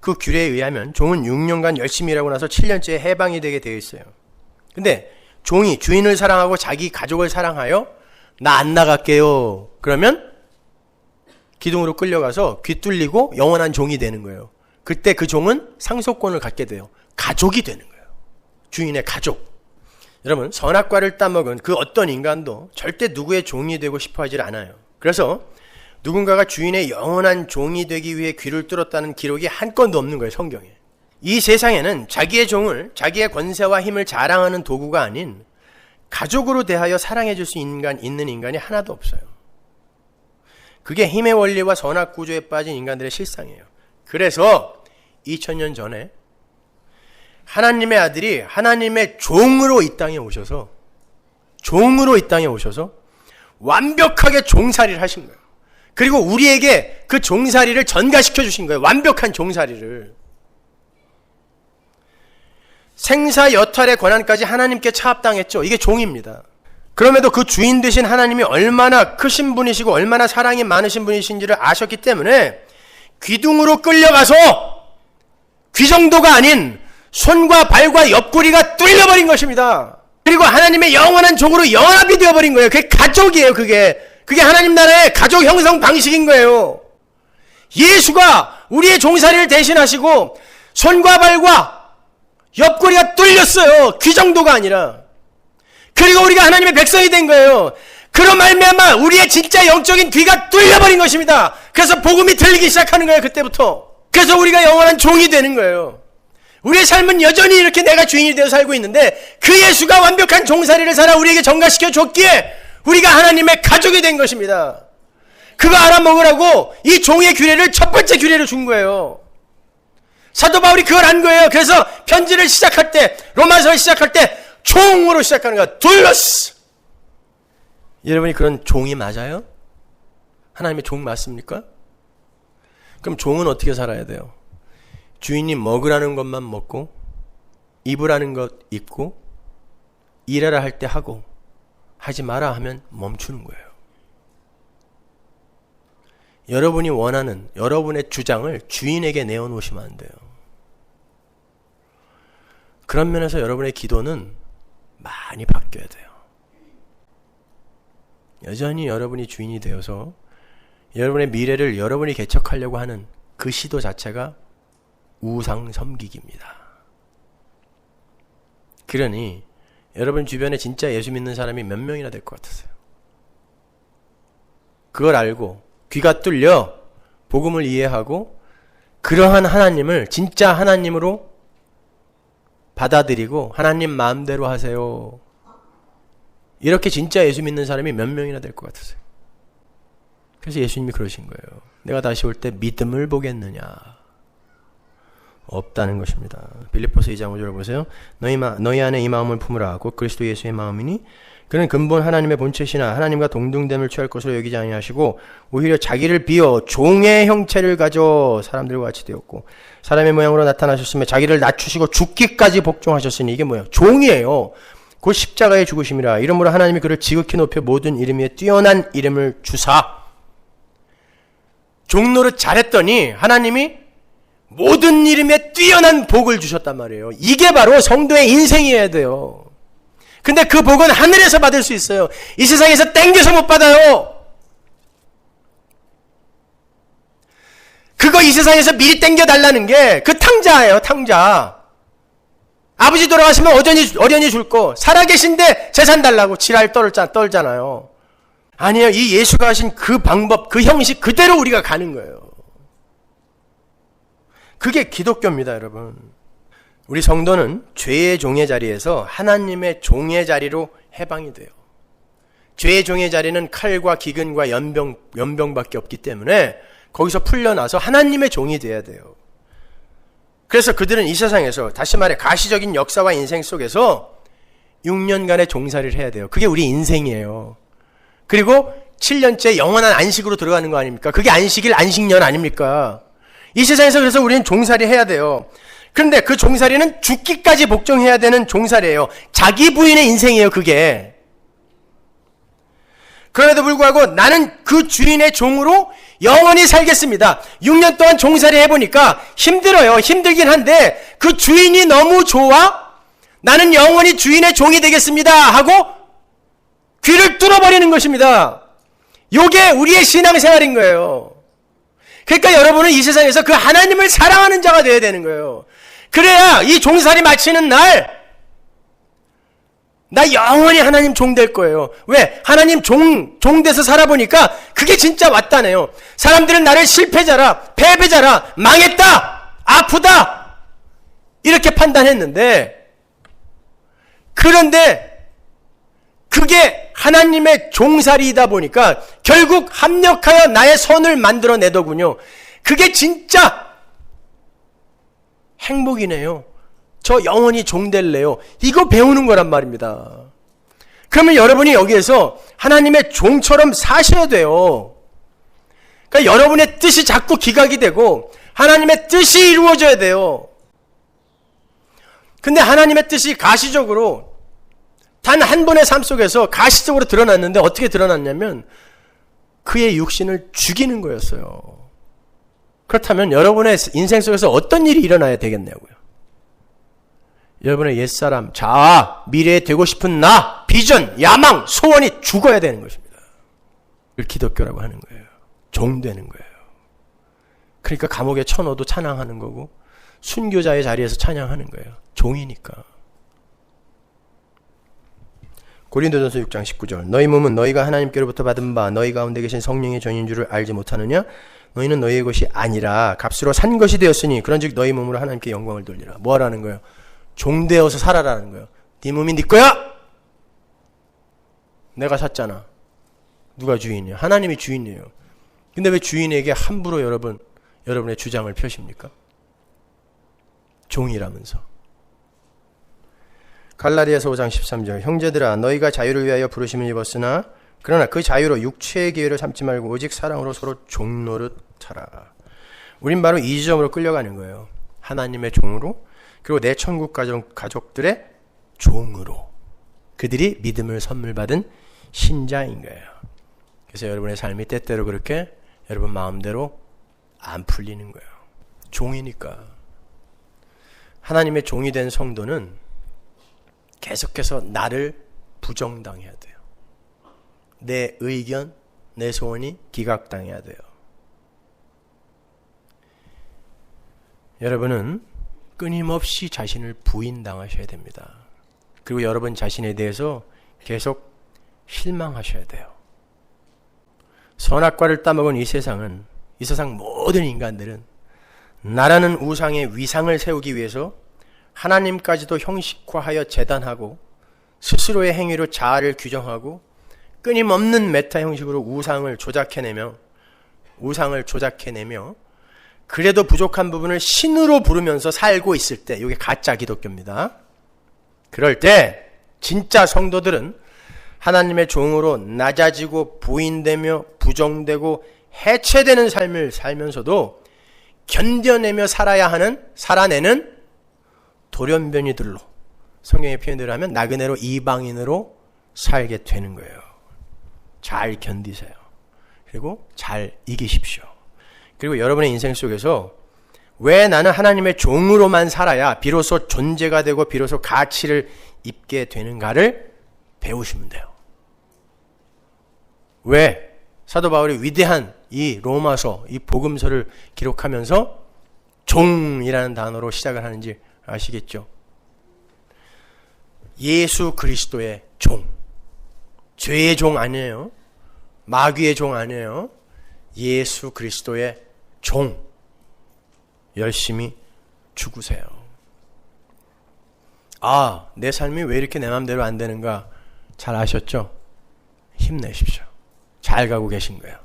그 규례에 의하면 종은 6년간 열심히 일하고 나서 7년째에 해방이 되게 되어 있어요. 근데 종이 주인을 사랑하고 자기 가족을 사랑하여 나 안 나갈게요. 그러면 기둥으로 끌려가서 귀 뚫리고 영원한 종이 되는 거예요. 그때 그 종은 상속권을 갖게 돼요. 가족이 되는 거예요. 주인의 가족. 여러분, 선악과를 따먹은 그 어떤 인간도 절대 누구의 종이 되고 싶어 하질 않아요. 그래서 누군가가 주인의 영원한 종이 되기 위해 귀를 뚫었다는 기록이 한 건도 없는 거예요, 성경에. 이 세상에는 자기의 종을 자기의 권세와 힘을 자랑하는 도구가 아닌 가족으로 대하여 사랑해 줄 수 있는 인간이 하나도 없어요. 그게 힘의 원리와 선악 구조에 빠진 인간들의 실상이에요. 그래서 2000년 전에 하나님의 아들이 하나님의 종으로 이 땅에 오셔서 완벽하게 종살이를 하신 거예요. 그리고 우리에게 그 종살이를 전가시켜 주신 거예요. 완벽한 종살이를. 생사 여탈의 권한까지 하나님께 차압당했죠. 이게 종입니다. 그럼에도 그 주인 되신 하나님이 얼마나 크신 분이시고 얼마나 사랑이 많으신 분이신지를 아셨기 때문에 귀둥으로 끌려가서 귀 정도가 아닌 손과 발과 옆구리가 뚫려버린 것입니다. 그리고 하나님의 영원한 종으로 연합이 되어버린 거예요. 그게 가족이에요. 그게 하나님 나라의 가족 형성 방식인 거예요. 예수가 우리의 종살이를 대신하시고 손과 발과 옆구리가 뚫렸어요. 귀 정도가 아니라. 그리고 우리가 하나님의 백성이 된 거예요. 그런 말미암아 우리의 진짜 영적인 귀가 뚫려버린 것입니다. 그래서 복음이 들리기 시작하는 거예요. 그때부터. 그래서 우리가 영원한 종이 되는 거예요. 우리의 삶은 여전히 이렇게 내가 주인이 되어 살고 있는데 그 예수가 완벽한 종살이를 살아 우리에게 전가시켜 줬기에 우리가 하나님의 가족이 된 것입니다. 그거 알아먹으라고 이 종의 규례를 첫 번째 규례를 준 거예요. 사도 바울이 그걸 안 거예요. 그래서 편지를 시작할 때, 로마서를 시작할 때 종으로 시작하는 거야. 둘러스. 여러분이 그런 종이 맞아요? 하나님의 종 맞습니까? 그럼 종은 어떻게 살아야 돼요? 주인이 먹으라는 것만 먹고 입으라는 것 입고 일하라 할 때 하고 하지 마라 하면 멈추는 거예요. 여러분이 원하는 여러분의 주장을 주인에게 내어놓으시면 안 돼요. 그런 면에서 여러분의 기도는 많이 바뀌어야 돼요. 여전히 여러분이 주인이 되어서 여러분의 미래를 여러분이 개척하려고 하는 그 시도 자체가 우상 섬기기입니다. 그러니 여러분 주변에 진짜 예수 믿는 사람이 몇 명이나 될 것 같으세요? 그걸 알고 귀가 뚫려 복음을 이해하고 그러한 하나님을 진짜 하나님으로 받아들이고 하나님 마음대로 하세요. 이렇게 진짜 예수 믿는 사람이 몇 명이나 될 것 같으세요? 그래서 예수님이 그러신 거예요. 내가 다시 올 때 믿음을 보겠느냐? 없다는 것입니다. 빌립보서 2장 5절을 보세요. 너희 안에 이 마음을 품으라. 곧 그리스도 예수의 마음이니 그는 근본 하나님의 본체시나 하나님과 동등됨을 취할 것으로 여기지 아니하시고 오히려 자기를 비어 종의 형체를 가져 사람들과 같이 되었고 사람의 모양으로 나타나셨으며 자기를 낮추시고 죽기까지 복종하셨으니 이게 뭐예요? 종이에요. 곧 십자가에 죽으심이라. 이러므로 하나님이 그를 지극히 높여 모든 이름 위에 뛰어난 이름을 주사. 종노릇 잘했더니 하나님이 모든 이름에 뛰어난 복을 주셨단 말이에요. 이게 바로 성도의 인생이어야 돼요. 근데 그 복은 하늘에서 받을 수 있어요. 이 세상에서 땡겨서 못 받아요. 그거 이 세상에서 미리 땡겨달라는 게 그 탕자예요. 탕자. 아버지 돌아가시면 어련히 줄 거. 살아계신데 재산 달라고 지랄 떨잖아요. 아니에요. 이 예수가 하신 그 방법, 그 형식 그대로 우리가 가는 거예요. 그게 기독교입니다, 여러분. 우리 성도는 죄의 종의 자리에서 하나님의 종의 자리로 해방이 돼요. 죄의 종의 자리는 칼과 기근과 연병밖에 없기 때문에 거기서 풀려나서 하나님의 종이 돼야 돼요. 그래서 그들은 이 세상에서 다시 말해 가시적인 역사와 인생 속에서 6년간의 종살이를 해야 돼요. 그게 우리 인생이에요. 그리고 7년째 영원한 안식으로 들어가는 거 아닙니까? 그게 안식일, 안식년 아닙니까? 이 세상에서 그래서 우리는 종살이 해야 돼요. 그런데 그 종살이는 죽기까지 복종해야 되는 종살이에요. 자기 부인의 인생이에요, 그게. 그럼에도 불구하고 나는 그 주인의 종으로 영원히 살겠습니다. 6년 동안 종살이 해보니까 힘들어요. 힘들긴 한데 그 주인이 너무 좋아? 나는 영원히 주인의 종이 되겠습니다 하고 귀를 뚫어버리는 것입니다. 요게 우리의 신앙생활인 거예요. 그러니까 여러분은 이 세상에서 그 하나님을 사랑하는 자가 되어야 되는 거예요. 그래야 이 종살이 마치는 날 나 영원히 하나님 종 될 거예요. 왜? 하나님 종 돼서 살아보니까 그게 진짜 맞다네요. 사람들은 나를 실패자라, 패배자라, 망했다, 아프다 이렇게 판단했는데, 그런데 그게 하나님의 종살이이다 보니까 결국 합력하여 나의 선을 만들어내더군요. 그게 진짜 행복이네요. 저 영원히 종될래요. 이거 배우는 거란 말입니다. 그러면 여러분이 여기에서 하나님의 종처럼 사셔야 돼요. 그러니까 여러분의 뜻이 자꾸 기각이 되고 하나님의 뜻이 이루어져야 돼요. 근데 하나님의 뜻이 가시적으로 단 한 번의 삶 속에서 가시적으로 드러났는데 어떻게 드러났냐면 그의 육신을 죽이는 거였어요. 그렇다면 여러분의 인생 속에서 어떤 일이 일어나야 되겠냐고요. 여러분의 옛사람, 자아, 미래에 되고 싶은 나, 비전, 야망, 소원이 죽어야 되는 것입니다. 이걸 기독교라고 하는 거예요. 종 되는 거예요. 그러니까 감옥에 쳐넣어도 찬양하는 거고 순교자의 자리에서 찬양하는 거예요. 종이니까. 고린도전서 6장 19절 너희 몸은 너희가 하나님께로부터 받은 바 너희 가운데 계신 성령의 전인 줄을 알지 못하느냐? 너희는 너희의 것이 아니라 값으로 산 것이 되었으니 그런즉 너희 몸으로 하나님께 영광을 돌리라. 뭐 하라는 거예요? 종되어서 살아라는 거예요. 네 몸이 네 거야? 내가 샀잖아. 누가 주인이야? 하나님이 주인이에요. 근데 왜 주인에게 함부로 여러분의 주장을 펴십니까? 종이라면서. 갈라디아서 5장 13절 형제들아 너희가 자유를 위하여 부르심을 입었으나 그러나 그 자유로 육체의 기회를 삼지 말고 오직 사랑으로 서로 종노릇하라. 우린 바로 이 지점으로 끌려가는 거예요. 하나님의 종으로, 그리고 내 천국 가족들의 종으로. 그들이 믿음을 선물 받은 신자인 거예요. 그래서 여러분의 삶이 때때로 그렇게 여러분 마음대로 안 풀리는 거예요. 종이니까. 하나님의 종이 된 성도는 계속해서 나를 부정당해야 돼요. 내 의견, 내 소원이 기각당해야 돼요. 여러분은 끊임없이 자신을 부인당하셔야 됩니다. 그리고 여러분 자신에 대해서 계속 실망하셔야 돼요. 선악과를 따먹은 이 세상 모든 인간들은 나라는 우상의 위상을 세우기 위해서 하나님까지도 형식화하여 재단하고 스스로의 행위로 자아를 규정하고 끊임없는 메타 형식으로 우상을 조작해내며 그래도 부족한 부분을 신으로 부르면서 살고 있을 때, 이게 가짜 기독교입니다. 그럴 때 진짜 성도들은 하나님의 종으로 낮아지고 부인되며 부정되고 해체되는 삶을 살면서도 견뎌내며 살아내는 돌연변이들로, 성경의 표현대로 하면 나그네로 이방인으로 살게 되는 거예요. 잘 견디세요. 그리고 잘 이기십시오. 그리고 여러분의 인생 속에서 왜 나는 하나님의 종으로만 살아야 비로소 존재가 되고 비로소 가치를 입게 되는가를 배우시면 돼요. 왜 사도 바울이 위대한 이 로마서, 이 복음서를 기록하면서 종이라는 단어로 시작을 하는지 아시겠죠? 예수 그리스도의 종. 죄의 종 아니에요. 마귀의 종 아니에요. 예수 그리스도의 종. 열심히 죽으세요. 내 삶이 왜 이렇게 내 맘대로 안 되는가 잘 아셨죠? 힘내십시오. 잘 가고 계신 거예요.